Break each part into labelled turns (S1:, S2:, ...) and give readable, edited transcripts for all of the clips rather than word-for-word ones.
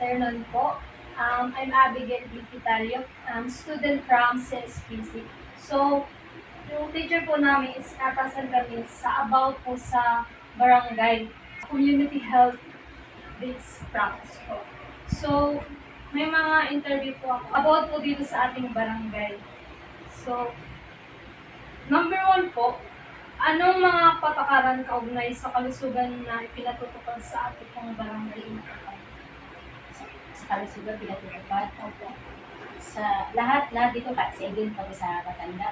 S1: afternoon po. I'm Abigail Vitalio, student from CSPC. So, yung teacher po namin is natasan kami sa about po sa barangay, community health based practice po. So, may mga interview po ako about po dito sa ating barangay. So, number one po, anong mga patakaran kaugnay sa kalusugan na ipinatutupad sa ating pong barangay?
S2: Sa kalusugan pinatutupad. Sa lahat dito sa event pati sa Batanda.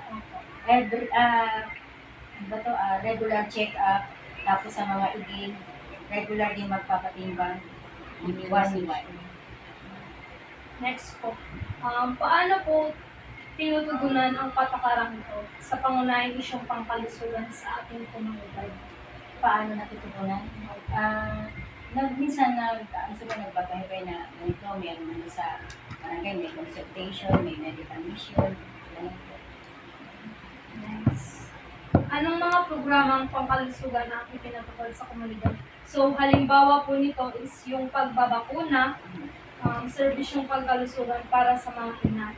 S2: Regular check-up, tapos sa mga iging, regular din magpapatimbang, iwan.
S1: Next po, paano po tinutugunan ang patakarang ito sa pangunahing isyong pangkalusugan sa ating komunidad?
S2: Paano natutugunan? Minsan nagbabahibay na ganito, meron sa barangay, may consultation, may medical mission, ganun po.
S1: Next. Anong mga programang pangkalusugan ang ipinatupad sa komunidad? So, halimbawa po nito is yung pagbabakuna, serbisyong pangkalusugan para sa mga ina.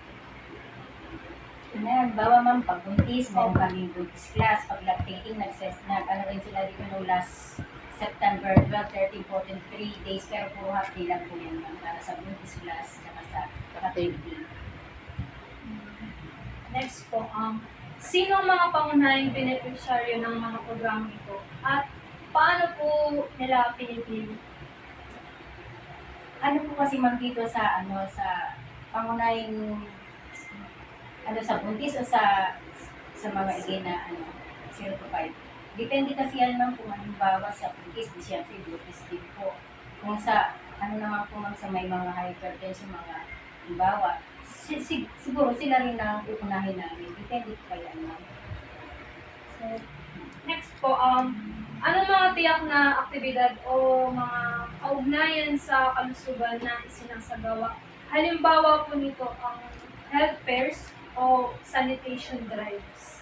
S2: Bawa ma'am, pagbuntis, meron kaming buntis class, pag lactating, nag-ano rin sila dito no last September 12, 13, 14, 3 days, pero puro half day lang po yan ma'am, para sa buntis class, saka sa paternity.
S1: Next po, sino ang mga pangunahing beneficiaryo ng mga programang ito? At paano po nila pinipili?
S2: Ano po kasi ma'am dito sa pangunahing sa buntis o sa mga igay na 0 to 5. Depende kasi yan ma'am kung halimbawa sa buntis, di siyempre buntis din po. Kung sa naman po ma'am sa may mga hypertension, mga halimbawa, siguro sila rin na uunahin namin. Depende po kaya ma'am.
S1: So, next po, anong mga tiyak na aktibidad o mga kaugnayan sa kalusugan na isinasagawa? Halimbawa po nito ang health fairs o sanitation drives.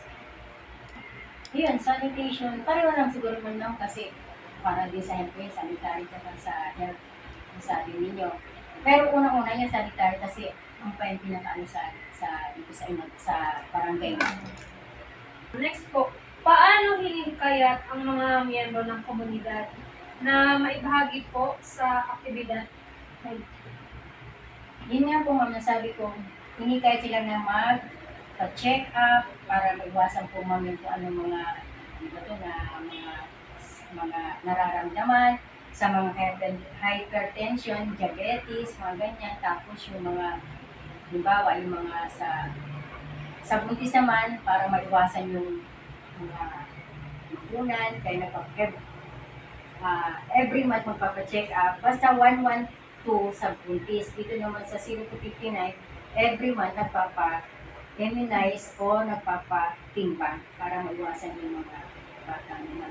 S2: Yun, sanitation, pareho lang siguro man lang kasi para din sa health care, sanitary ka sa health, sabi ninyo. Pero unang-una yung sanitary kasi ang pa yung pinakaano dito sa barangay.
S1: Next po, paano hinihikayat ang mga miyembro ng komunidad na maibahagi po sa aktibidad?
S2: Yun nga po ma'am, nasabi ko, hinikayat sila na mag-check up para maiwasan po ma'am yung kung anong mga nararamdaman sa mga hypertension, diabetes, mga ganyan. Tapos yung mga, halimbawa, yung mga sa buntis naman para maiwasan yung mga makunan. Kaya every month magpapacheck up. Basta 112 sa buntis. Dito naman sa 0 to 59, every month nagpapa-immunize o nagpapa-timbang para maiwasan yung mga bata na